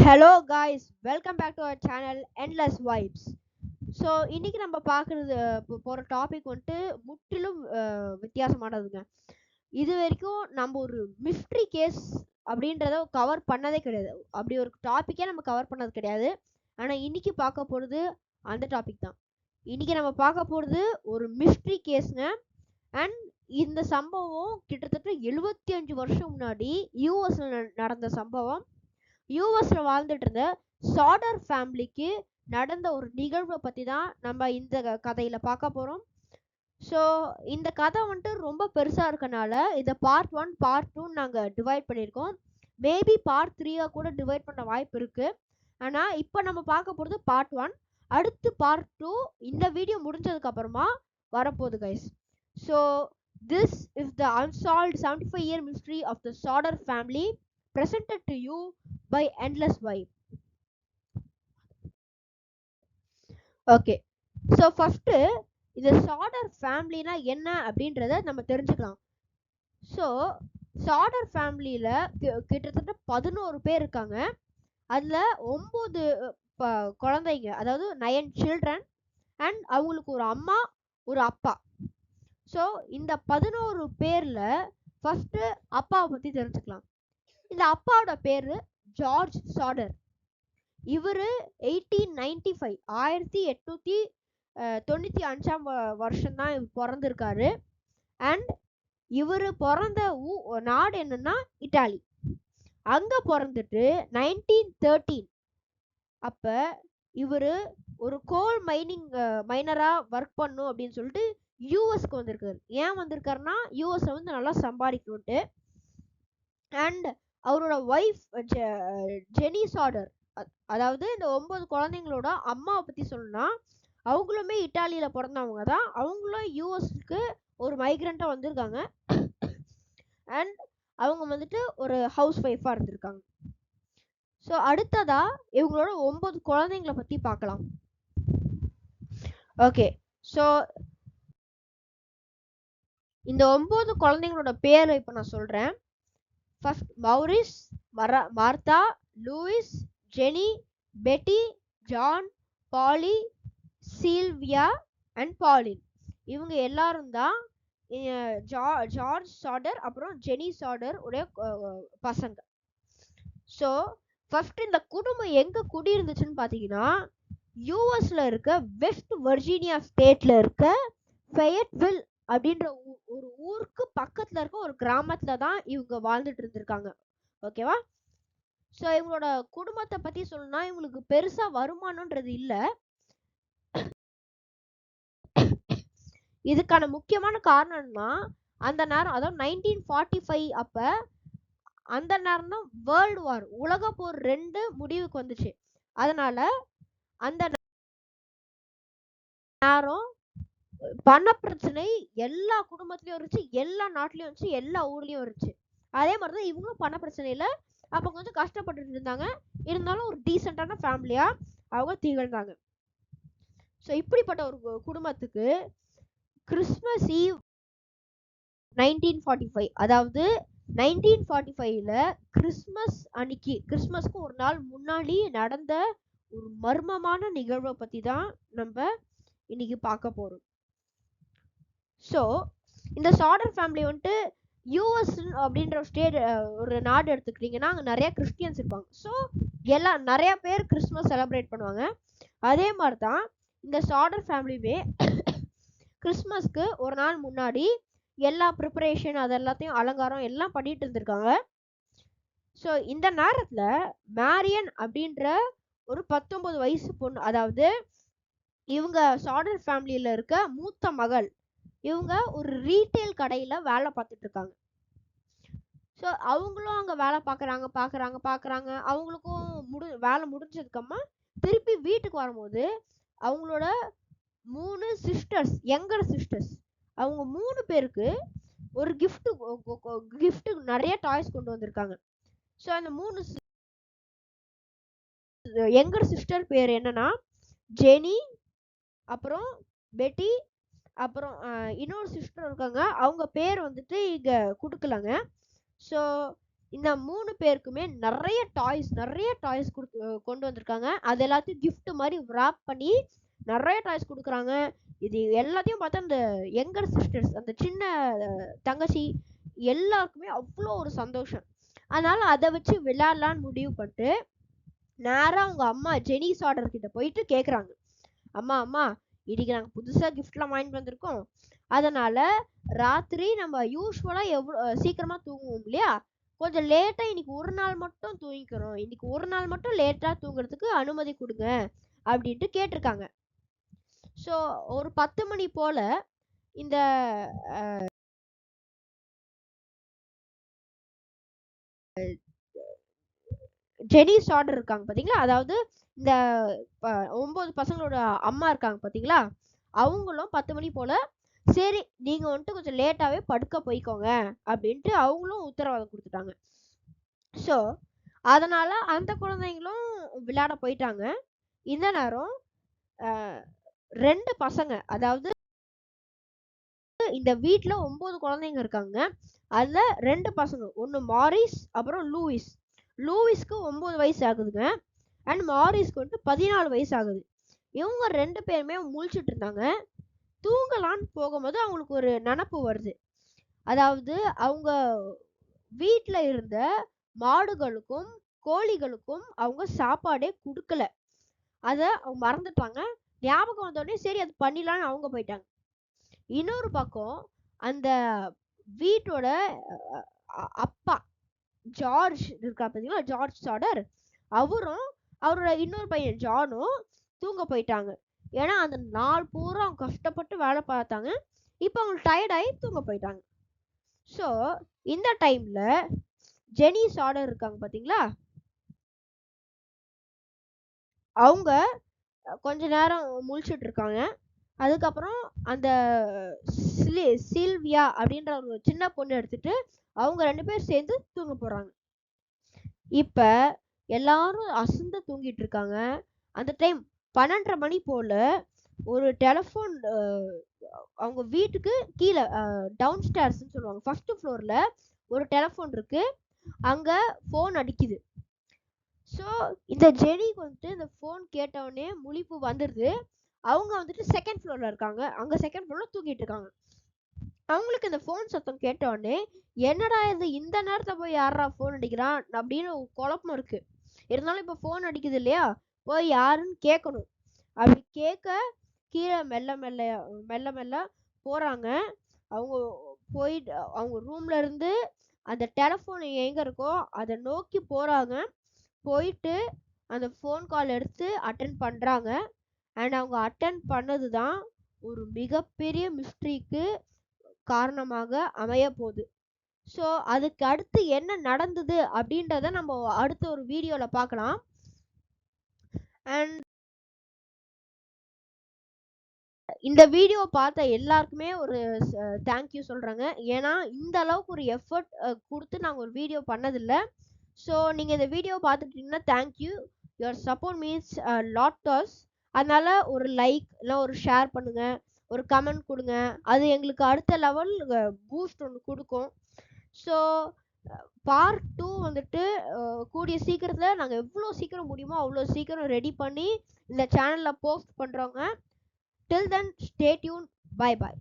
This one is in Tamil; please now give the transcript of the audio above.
Hello guys, welcome back to our channel endless vibes. So இன்னைக்கு நம்ம பார்க்குறது போகிற டாபிக் வந்துட்டு முற்றிலும் வித்தியாசமானதுங்க. இது வரைக்கும் நம்ம ஒரு மிஸ்ட்ரி கேஸ் அப்படின்றத கவர் பண்ணதே கிடையாது. அப்படி ஒரு டாப்பிக்கே நம்ம கவர் பண்ணது கிடையாது. ஆனால் இன்னைக்கு பார்க்க போகிறது அந்த டாபிக் தான். இன்னைக்கு நம்ம பார்க்க போகிறது ஒரு மிஸ்ட்ரி கேஸ்ங்க. அண்ட் இந்த சம்பவம் கிட்டத்தட்ட 75 வருஷம் முன்னாடி யூஎஸ்ல நடந்த சம்பவம். யூஎஸ்ல வாழ்ந்துட்டு இருந்த சாடர் ஃபேமிலிக்கு நடந்த ஒரு நிகழ்வை பற்றி தான் நம்ம இந்த கதையில் பார்க்க போகிறோம். ஸோ இந்த கதை வந்துட்டு ரொம்ப பெருசாக இருக்கனால இதை பார்ட் 1 பார்ட் 2 நாங்கள் டிவைட் பண்ணியிருக்கோம். மேபி பார்ட் 3 கூட டிவைட் பண்ண வாய்ப்பு இருக்குது. ஆனால் இப்போ நம்ம பார்க்க போகிறது பார்ட் 1. அடுத்து பார்ட் 2 இந்த வீடியோ முடிஞ்சதுக்கு அப்புறமா வரப்போகுது guys. So this is the unsolved 75-year mystery of the Sodder family, presented to you by Endless Vibe. Okay, so first இந்த சாடர் ஃபேமிலினா என்ன அப்படின்றத நம்ம தெரிஞ்சுக்கலாம். ஸோ சாடர் ஃபேமிலியில கிட்டத்தட்ட 11 பேர் இருக்காங்க. அதுல 9 குழந்தைங்க, அதாவது 9 children, அண்ட் அவங்களுக்கு ஒரு அம்மா ஒரு அப்பா. ஸோ இந்த 11 பேர்ல ஃபர்ஸ்ட் அப்பாவை பத்தி தெரிஞ்சுக்கலாம். இந்த அப்பாவோட பேரு ஜார்ஜ் சாடர். இவர் 1895 வருஷம் தான் இவர் பிறந்திருக்காரு. அண்ட் இவர் பிறந்த நாடு என்னன்னா இட்டாலி. அங்க பிறந்துட்டு 1913 அப்ப இவர் ஒரு கோல் மைனரா ஒர்க் பண்ணும் அப்படின்னு சொல்லிட்டு யூஎஸ்க்கு வந்திருக்காரு. ஏன் வந்திருக்காருன்னா யூஎஸ்ல வந்து நல்லா சம்பாதிக்கணும்ட்டு. அண்ட் அவரோட ஒய்ஃப் ஜெனி சாடர், அதாவது இந்த 9 குழந்தைங்களோட அம்மாவை பத்தி சொல்லணும்னா அவங்களுமே இட்டாலியில பிறந்தவங்க தான். அவங்களும் யூஎஸ்க்கு ஒரு மைக்ரண்டா வந்திருக்காங்க. அண்ட் அவங்க வந்துட்டு ஒரு ஹவுஸ் ஒய்ஃபா இருந்திருக்காங்க. ஸோ அடுத்ததா இவங்களோட 9 குழந்தைங்களை பத்தி பார்க்கலாம். ஓகே, ஸோ இந்த 9 குழந்தைங்களோட பேரை இப்போ நான் சொல்றேன். First Maurice, Martha, Louise, Jenny, Betty, John, Polly, Sylvia and Pauline. இவங்க எல்லாரும் தான் ஜார்ஜ் சாடர் அப்புறம் ஜெனி சாடர் உடைய பசங்க. ஸோ ஃபர்ஸ்ட் இந்த குடும்பம் எங்க குடியிருந்துச்சுன்னு பார்த்தீங்கன்னா யூஎஸ்ல இருக்க வெஸ்ட் வர்ஜீனியா ஸ்டேட்ல இருக்க ஃபெயட்வில் அப்படின்ற ஒரு ஊருக்கு பக்கத்துல இருக்க ஒரு கிராமத்துல தான் இவங்க வாழ்ந்துட்டு இருந்திருக்காங்க. ஓகேவா? ஸோ இவங்களோட குடும்பத்தை பத்தி சொல்லணும்னா இவங்களுக்கு பெருசா வருமானம்ன்றது இல்லை. இதுக்கான முக்கியமான காரணம்னா அந்த நேரம், அதாவது 1945 அப்ப அந்த நேரம் தான் வேர்ல்டு வார், உலக போர் 2 முடிவுக்கு வந்துச்சு. அதனால அந்த நேரம் பண பிரச்சனை எல்லா குடும்பத்திலயும் இருந்துச்சு, எல்லா நாட்டிலயும் இருந்துச்சு, எல்லா ஊர்லயும் இருந்துச்சு. அதே மாதிரிதான் இவங்களும் பண பிரச்சனையில அப்ப கொஞ்சம் கஷ்டப்பட்டு இருந்தாங்க. இருந்தாலும் ஒரு டீசென்டான ஃபேமிலியா அவங்க திகழ்ந்தாங்க. ஸோ இப்படிப்பட்ட ஒரு குடும்பத்துக்கு கிறிஸ்மஸ் ஈவ் 1945, அதாவது 1945ல கிறிஸ்மஸ் அன்னைக்கு, கிறிஸ்மஸ்க்கு ஒரு நாள் முன்னாடி நடந்த ஒரு மர்மமான நிகழ்வை பத்தி தான் நம்ம இன்னைக்கு பார்க்க போறோம். ஸோ இந்த சாடர் ஃபேமிலி வந்துட்டு யூஎஸ் அப்படின்ற ஒரு நாடு எடுத்துக்கிட்டீங்கன்னா அங்கே நிறைய கிறிஸ்டியன்ஸ் இருப்பாங்க. ஸோ நிறைய பேர் கிறிஸ்மஸ் செலிப்ரேட் பண்ணுவாங்க. அதே மாதிரி தான் இந்த சாடர் ஃபேமிலியுமே கிறிஸ்மஸ்க்கு ஒரு நாள் முன்னாடி எல்லா ப்ரிப்பரேஷன் அது எல்லாத்தையும் அலங்காரம் எல்லாம் பண்ணிட்டு இருந்திருக்காங்க. ஸோ இந்த நேரத்துல மேரியன் அப்படின்ற ஒரு 19 வயசு பொண்ணு, அதாவது இவங்க சாடர் ஃபேமிலியில இருக்க மூத்த மகள், இவங்க ஒரு ரீட்டைல் கடையில வேலை பார்த்துட்டு இருக்காங்க. ஸோ அவங்களும் அங்க வேலை பார்க்குறாங்க. அவங்களுக்கும் வேலை முடிஞ்சதுக்கம்மா திருப்பி வீட்டுக்கு வரும்போது அவங்களோட 3 சிஸ்டர்ஸ், யங்கர் சிஸ்டர்ஸ், அவங்க 3 பேருக்கு ஒரு கிஃப்ட் நிறைய டாய்ஸ் கொண்டு வந்திருக்காங்க. ஸோ அந்த 3 யங்கர் சிஸ்டர் பேர் என்னன்னா ஜெனி, அப்புறம் பெட்டி, அப்புறம் இன்னொரு சிஸ்டர் இருக்காங்க, அவங்க பேர் வந்துட்டு இங்க கொடுக்கலங்க. ஸோ இந்த 3 பேருக்குமே நிறைய டாய்ஸ் கொண்டு வந்திருக்காங்க. அது எல்லாத்தையும் gift மாதிரி wrap பண்ணி நிறைய டாய்ஸ் கொடுக்குறாங்க. இது எல்லாத்தையும் பார்த்தா அந்த யங்கர் சிஸ்டர்ஸ், அந்த சின்ன தங்கச்சி எல்லாருக்குமே அவ்வளோ ஒரு சந்தோஷம். அதனால அதை வச்சு விளையாடலான்னு முடிவு பண்ணிட்டு நேரா அவங்க அம்மா ஜெனிஸ் ஆர்டர் கிட்ட போயிட்டு கேக்குறாங்க, அம்மா அம்மா இன்னைக்கு நாங்க புதுசா கிஃப்ட்லாம் வாங்கிட்டு வந்திருக்கோம். அதனால ராத்திரி நம்ம யூஸ்வலா சீக்கிரமா தூங்குவோம் இல்லையா, கொஞ்சம் லேட்டா இன்னைக்கு ஒரு நாள் மட்டும் தூங்கிக்கிறோம், இன்னைக்கு ஒரு நாள் மட்டும் லேட்டா தூங்குறதுக்கு அனுமதி கொடுங்க அப்படின்ட்டு கேட்டிருக்காங்க. ஸோ ஒரு 10 மணி போல இந்த ஜெனிஸ் ஆர்டர் இருக்காங்க பாத்தீங்களா, அதாவது இந்த 9 பசங்களோட அம்மா இருக்காங்க பாத்தீங்களா, அவங்களும் 10 மணி போல சரி நீங்க வந்துட்டு கொஞ்சம் லேட்டாவே படுக்க போய்க்கோங்க அப்படின்ட்டு அவங்களும் உத்தரவாதம் கொடுத்துட்டாங்க. ஸோ அதனால அந்த குழந்தைங்களும் விளையாட போயிட்டாங்க. இந்த நேரம் 2 பசங்க, அதாவது இந்த வீட்ல 9 குழந்தைங்க இருக்காங்க. அதுல 2 பசங்க, ஒன்னு மாரிஸ் அப்புறம் லூயிஸ்க்கு 9 வயசு ஆகுதுங்க. அண்ட் மாரிஸ்க்கு வந்துட்டு 14 வயசு ஆகுது. இவங்க 2 பேருமே முழிச்சிட்டு இருந்தாங்க. தூங்கலான்னு போகும்போது அவங்களுக்கு ஒரு நினப்பு வருது. அதாவது அவங்க வீட்ல இருந்த மாடுகளுக்கும் கோழிகளுக்கும் அவங்க சாப்பாடே கொடுக்கல. அத அவங்க மறந்துட்டாங்க. ஞாபகம் வந்தோடனே சரி அது பண்ணிடலான்னு அவங்க போயிட்டாங்க. இன்னொரு பக்கம் அந்த வீட்டோட அப்பா ஜார்ஜ் இருக்கா பார்த்தீங்களா, ஜார்ஜ் சாடர், அவரும் அவரோட இன்னொரு பையன் ஜானும் தூங்க போயிட்டாங்க. ஏன்னா அந்த நாள் பூரா அவங்க கஷ்டப்பட்டு வேலை பார்த்தாங்க. இப்போ அவங்க டயர்டாகி தூங்க போயிட்டாங்க. ஸோ இந்த டைம்ல ஜெனிஸ் ஆர்டர் இருக்காங்க பார்த்தீங்களா, அவங்க கொஞ்ச நேரம் முழிச்சிட்டு இருக்காங்க. அதுக்கப்புறம் அந்த சில்வியா அப்படின்ற ஒரு சின்ன பொண்ணு எடுத்துட்டு அவங்க 2 பேரும் சேர்ந்து தூங்க போறாங்க. இப்ப எல்லாரும் அசந்து தூங்கிட்டு இருக்காங்க. அந்த டைம் 12:30 மணி போல ஒரு டெலிஃபோன் அவங்க வீட்டுக்கு கீழே டவுன் ஸ்டேர்ஸ்ன்னு சொல்லுவாங்க, ஃபர்ஸ்ட் ஃப்ளோர்ல ஒரு டெலிஃபோன் இருக்கு, அங்க ஃபோன் அடிக்குது. ஸோ இந்த ஜெனிக்கு வந்துட்டு இந்த ஃபோன் கேட்டவுடனே முழிப்பு வந்துடுது. அவங்க வந்துட்டு செகண்ட் ஃப்ளோர்ல இருக்காங்க, அங்க செகண்ட் ஃப்ளோர்ல தூங்கிட்டு இருக்காங்க. அவங்களுக்கு இந்த ஃபோன் சத்தம் கேட்டவுடனே என்னடா இது இந்த நேரத்துல போய் யாரா ஃபோன் அடிக்கிறான் அப்படின்னு குழப்பம் இருக்கு. இருந்தாலும் இப்போ ஃபோன் அடிக்குது இல்லையா, போய் யாருன்னு கேட்கணும். அப்படி கேட்க கீழே மெல்ல மெல்ல மெல்ல மெல்ல போறாங்க. அவங்க போயிட்டு அவங்க ரூம்ல இருந்து அந்த டெலிஃபோன் எங்க இருக்கோ அதை நோக்கி போறாங்க. போயிட்டு அந்த ஃபோன் கால் எடுத்து அட்டன் பண்றாங்க. அண்ட் அவங்க அட்டன் பண்ணது தான் ஒரு மிகப்பெரிய மிஸ்ட்ரிக்கு காரணமாக அமைய போகுது. ஸோ அதுக்கு அடுத்து என்ன நடந்தது அப்படின்றத நம்ம அடுத்த ஒரு வீடியோல பார்க்கலாம். அண்ட் இந்த வீடியோ பார்த்த எல்லாருக்குமே ஒரு தேங்க்யூ சொல்றாங்க. ஏன்னா இந்த அளவுக்கு ஒரு எஃபர்ட் கொடுத்து நாங்கள் ஒரு வீடியோ பண்ணதில்லை. ஸோ நீங்கள் இந்த வீடியோ பார்த்துட்டீங்கன்னா thank you, your support means lot to us. அதனால ஒரு லைக் இல்லை ஒரு ஷேர் பண்ணுங்க, ஒரு கமெண்ட் கொடுங்க, அது எங்களுக்கு அடுத்த லெவல் பூஸ்ட் ஒன்று கொடுக்கும். ஸோ பார்ட் 2 வந்துட்டு கூடிய சீக்கிரத்தில் நாங்கள் எவ்வளோ சீக்கிரம் முடியுமோ அவ்வளோ சீக்கிரம் ரெடி பண்ணி இந்த சேனலில் போஸ்ட் பண்ணுறோங்க. Till then, stay tuned. Bye bye.